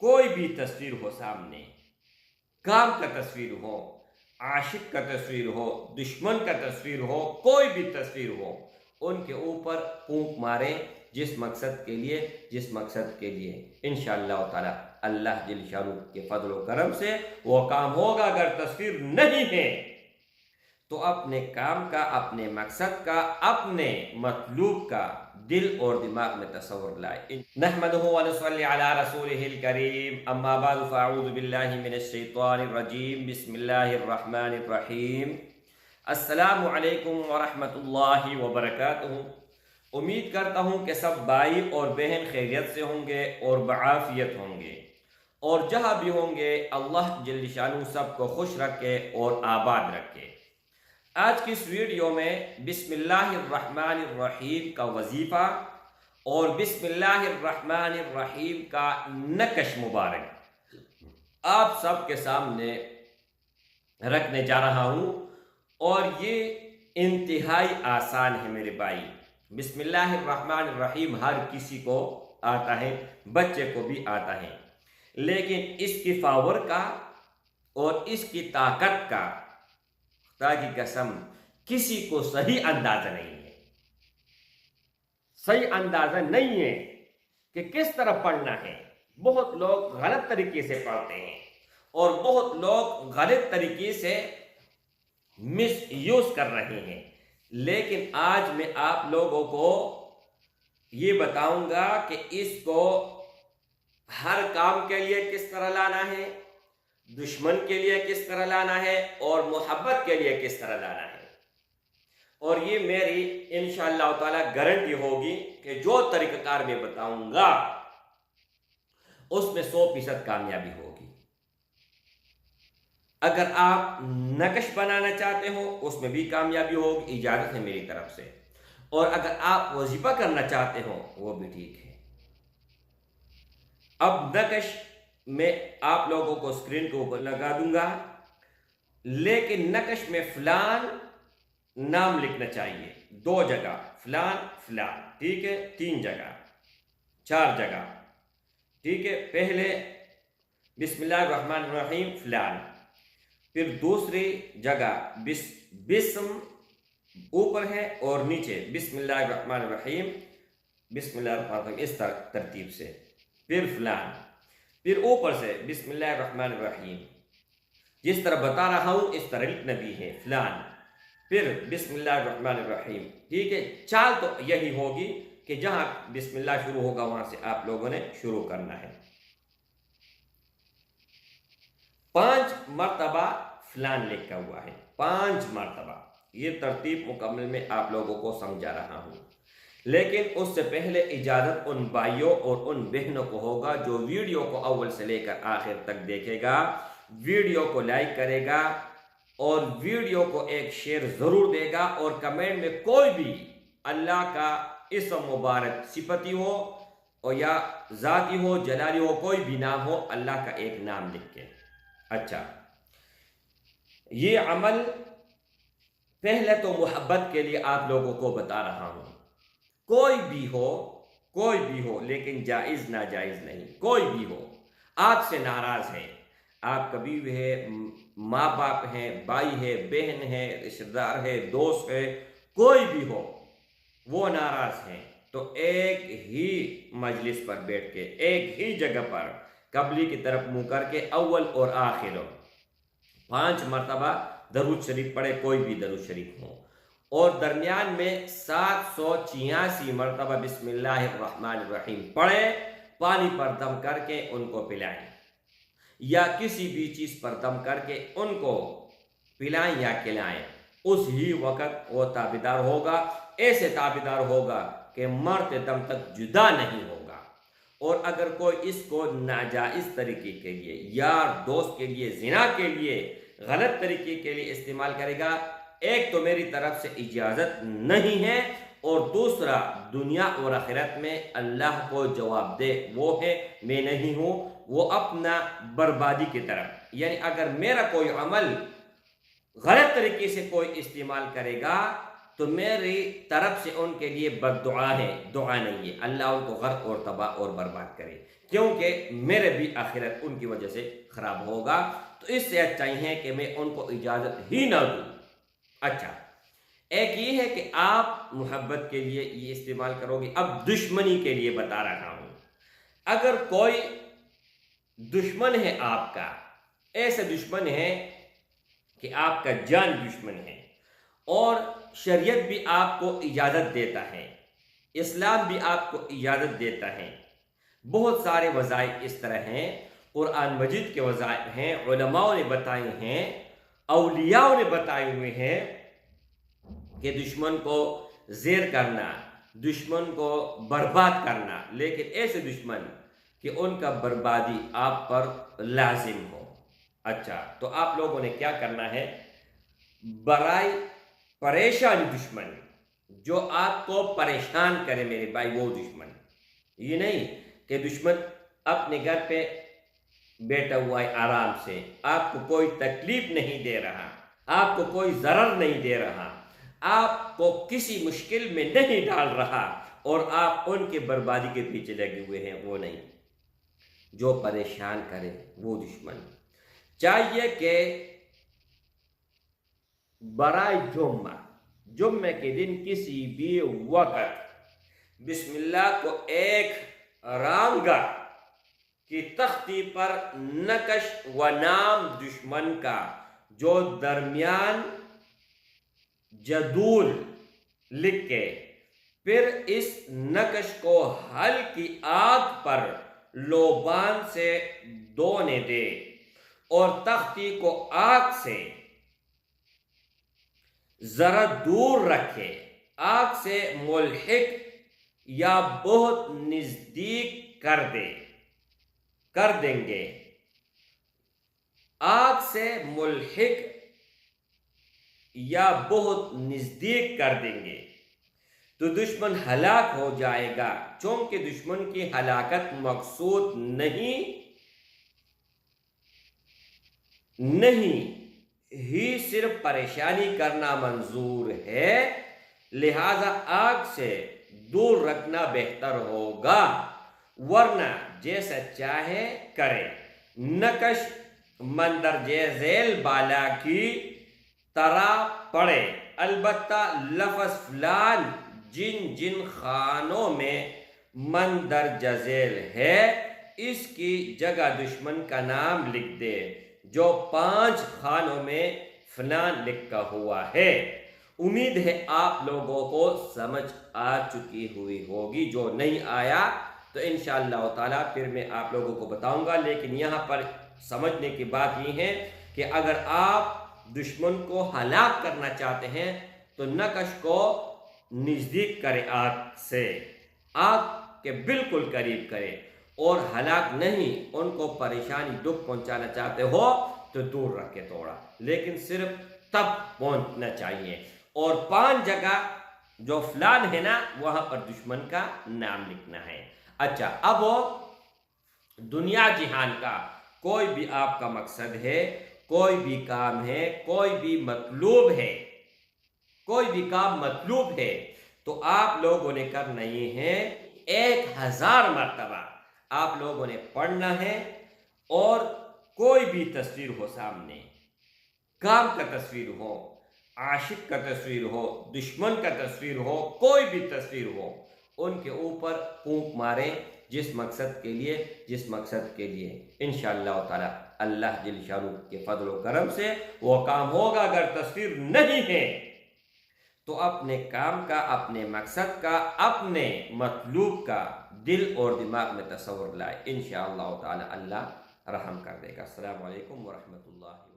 کوئی بھی تصویر ہو سامنے، کام کا تصویر ہو، عاشق کا تصویر ہو، دشمن کا تصویر ہو، کوئی بھی تصویر ہو، ان کے اوپر پھونک ماریں جس مقصد کے لیے انشاءاللہ تعالی اللہ جل شانہ کے فضل و کرم سے وہ کام ہوگا۔ اگر تصویر نہیں ہے تو اپنے کام کا، اپنے مقصد کا، اپنے مطلوب کا دل اور دماغ میں تصور لائے۔ نحمدہ ونصلی علی رسولہ الکریم، اما بعد فاعوذ باللہ من الشیطان الرجیم، بسم اللہ الرحمن الرحیم۔ السلام علیکم ورحمۃ اللہ وبرکاتہ۔ امید کرتا ہوں کہ سب بھائی اور بہن خیریت سے ہوں گے اور بعافیت ہوں گے، اور جہاں بھی ہوں گے اللہ جل شانہ سب کو خوش رکھے اور آباد رکھے۔ آج کی اس ویڈیو میں بسم اللہ الرحمن الرحیم کا وظیفہ اور بسم اللہ الرحمن الرحیم کا نقش مبارک آپ سب کے سامنے رکھنے جا رہا ہوں، اور یہ انتہائی آسان ہے میرے بھائی۔ بسم اللہ الرحمن الرحیم ہر کسی کو آتا ہے، بچے کو بھی آتا ہے، لیکن اس کی پاور کا اور اس کی طاقت کا خدا کی قسم کسی کو صحیح اندازہ نہیں ہے کہ کس طرح پڑھنا ہے۔ بہت لوگ غلط طریقے سے پڑھتے ہیں اور بہت لوگ غلط طریقے سے مس یوز کر رہے ہیں، لیکن آج میں آپ لوگوں کو یہ بتاؤں گا کہ اس کو ہر کام کے لیے کس طرح لانا ہے، دشمن کے لیے کس طرح لانا ہے، اور محبت کے لیے کس طرح لانا ہے۔ اور یہ میری انشاءاللہ تعالی گارنٹی ہوگی کہ جو طریقہ کار میں بتاؤں گا اس میں 100% کامیابی ہوگی۔ اگر آپ نقش بنانا چاہتے ہو اس میں بھی کامیابی ہوگی، اجازت ہے میری طرف سے، اور اگر آپ وظیفہ کرنا چاہتے ہو وہ بھی ٹھیک ہے۔ اب نقش میں آپ لوگوں کو اسکرین کے اوپر لگا دوں گا، لیکن نقش میں فلان نام لکھنا چاہیے 2 جگہ، فلان فلان، ٹھیک ہے، 3 جگہ، 4 جگہ، ٹھیک ہے۔ پہلے بسم اللہ الرحمن الرحیم فلان، پھر دوسری جگہ بسم اوپر ہے اور نیچے بسم اللہ الرحمن الرحیم، بسم اللہ الرحمن الرحیم، اس ترتیب سے، پھر فلان، پھر اوپر سے بسم اللہ الرحمن الرحیم، جس طرح بتا رہا ہوں اس طرح لکھنا بھی ہے، فلان، پھر بسم اللہ الرحمن الرحیم، ٹھیک ہے۔ چال تو یہی ہوگی کہ جہاں بسم اللہ شروع ہوگا وہاں سے آپ لوگوں نے شروع کرنا ہے۔ 5 مرتبہ فلان لکھا ہوا ہے، 5 مرتبہ۔ یہ ترتیب مکمل میں آپ لوگوں کو سمجھا رہا ہوں، لیکن اس سے پہلے اجازت ان بھائیوں اور ان بہنوں کو ہوگا جو ویڈیو کو اول سے لے کر آخر تک دیکھے گا، ویڈیو کو لائک کرے گا اور ویڈیو کو ایک شیئر ضرور دے گا، اور کمنٹ میں کوئی بھی اللہ کا اسم مبارک صفتی ہو اور یا ذاتی ہو، جلالی ہو، کوئی بھی نام ہو، اللہ کا ایک نام لکھ کے۔ اچھا، یہ عمل پہلے تو محبت کے لیے آپ لوگوں کو بتا رہا ہوں، کوئی بھی ہو لیکن جائز ناجائز نہیں، کوئی بھی ہو آپ سے ناراض ہے، آپ کبھی بھی ہے، ماں باپ ہیں، بھائی ہے، بہن ہے، رشتہ دار ہے، دوست ہے، کوئی بھی ہو وہ ناراض ہیں، تو ایک ہی مجلس پر بیٹھ کے، ایک ہی جگہ پر قبلی کی طرف منہ کر کے اول اور آخر 5 مرتبہ درود شریف پڑھے، کوئی بھی درود شریف ہو، اور درمیان میں 786 مرتبہ بسم اللہ الرحمن الرحیم پڑھے، پانی پر دم کر کے ان کو پلائیں، یا کسی بھی چیز پر دم کر کے ان کو پلائیں یا کھلائیں، اس ہی وقت وہ تابیدار ہوگا، ایسے تابیدار ہوگا کہ مرتے دم تک جدا نہیں ہوگا۔ اور اگر کوئی اس کو ناجائز طریقے کے لیے، یار دوست کے لیے، زنا کے لیے، غلط طریقے کے لیے استعمال کرے گا، ایک تو میری طرف سے اجازت نہیں ہے، اور دوسرا دنیا اور آخرت میں اللہ کو جواب دہ وہ ہے، میں نہیں ہوں، وہ اپنا بربادی کی طرف، یعنی اگر میرا کوئی عمل غلط طریقے سے کوئی استعمال کرے گا تو میری طرف سے ان کے لیے بد دعا ہے، دعا نہیں ہے۔ اللہ ان کو غرق اور تباہ اور برباد کرے، کیونکہ میرے بھی آخرت ان کی وجہ سے خراب ہوگا۔ تو اس سے اچھا ہی ہے کہ میں ان کو اجازت ہی نہ دوں۔ اچھا، ایک یہ ہے کہ آپ محبت کے لیے یہ استعمال کرو گے۔ اب دشمنی کے لیے بتا رہا ہوں، اگر کوئی دشمن ہے آپ کا، ایسے دشمن ہے کہ آپ کا جان دشمن ہے، اور شریعت بھی آپ کو اجازت دیتا ہے، اسلام بھی آپ کو اجازت دیتا ہے، بہت سارے وظائف اس طرح ہیں، قرآن مجید کے وظائف ہیں، علماء نے بتائے ہیں، اولیاء نے بتائے ہوئے ہیں کہ دشمن کو زیر کرنا، دشمن کو برباد کرنا، لیکن ایسے دشمن کہ ان کا بربادی آپ پر لازم ہو۔ اچھا، تو آپ لوگوں نے کیا کرنا ہے؟ برائے پریشان دشمن، جو آپ کو پریشان کرے میرے بھائی، وہ دشمن، یہ نہیں کہ دشمن اپنے گھر پہ بیٹھا ہوا ہے آرام سے، آپ کو کوئی تکلیف نہیں دے رہا، آپ کو کوئی ضرر نہیں دے رہا، آپ کو کسی مشکل میں نہیں ڈال رہا، اور آپ ان کے بربادی کے پیچھے لگے ہوئے ہیں، وہ نہیں۔ جو پریشان کرے وہ دشمن۔ چاہیے کہ برائے جمعہ کے دن کسی بھی وقت بسم اللہ کو ایک رامگاہ کی تختی پر نقش و نام دشمن کا جو درمیان جدول لکھ کے، پھر اس نقش کو ہلکی آگ پر لوبان سے دھونے دے، اور تختی کو آگ سے ذرا دور رکھے، آگ سے ملحق یا بہت نزدیک کر دیں گے، آگ سے ملحق یا بہت نزدیک کر دیں گے تو دشمن ہلاک ہو جائے گا، چونکہ دشمن کی ہلاکت مقصود نہیں ہی صرف پریشانی کرنا منظور ہے، لہذا آگ سے دور رکھنا بہتر ہوگا، ورنہ جیسا چاہے کرے۔ نقش مندرجہ ذیل بالا کی طرح پڑے، البتہ لفظ فلان جن خانوں میں مندرجہ ذیل ہے اس کی جگہ دشمن کا نام لکھ دے جو 5 خانوں میں فلان لکھا ہوا ہے۔ امید ہے آپ لوگوں کو سمجھ آ چکی ہوئی ہوگی، جو نہیں آیا تو انشاءاللہ تعالیٰ پھر میں آپ لوگوں کو بتاؤں گا، لیکن یہاں پر سمجھنے کی بات یہ ہے کہ اگر آپ دشمن کو ہلاک کرنا چاہتے ہیں تو نقش کو نزدیک کرے، آگ کے بالکل قریب کرے، اور ہلاک نہیں، ان کو پریشانی دکھ پہنچانا چاہتے ہو تو دور رکھ کے توڑا، لیکن صرف تب پہنچنا چاہیے، اور 5 جگہ جو فلان ہے نا وہاں پر دشمن کا نام لکھنا ہے۔ اچھا، اب دنیا جہان کا کوئی بھی آپ کا مقصد ہے، کوئی بھی کام ہے، کوئی بھی کام مطلوب ہے تو آپ لوگوں نے کرنا یہ ہے 1000 مرتبہ آپ لوگوں نے پڑھنا ہے، اور کوئی بھی تصویر ہو سامنے، کام کا تصویر ہو، عاشق کا تصویر ہو، دشمن کا تصویر ہو، کوئی بھی تصویر ہو، ان کے اوپر پھونک ماریں، جس مقصد کے لیے انشاءاللہ تعالی اللہ جل شانہ کے فضل و کرم سے وہ کام ہوگا۔ اگر تصویر نہیں ہے تو اپنے کام کا، اپنے مقصد کا، اپنے مطلوب کا دل اور دماغ میں تصور لائے، انشاءاللہ تعالی اللہ رحم کر دے گا۔ السلام علیکم ورحمۃ اللہ۔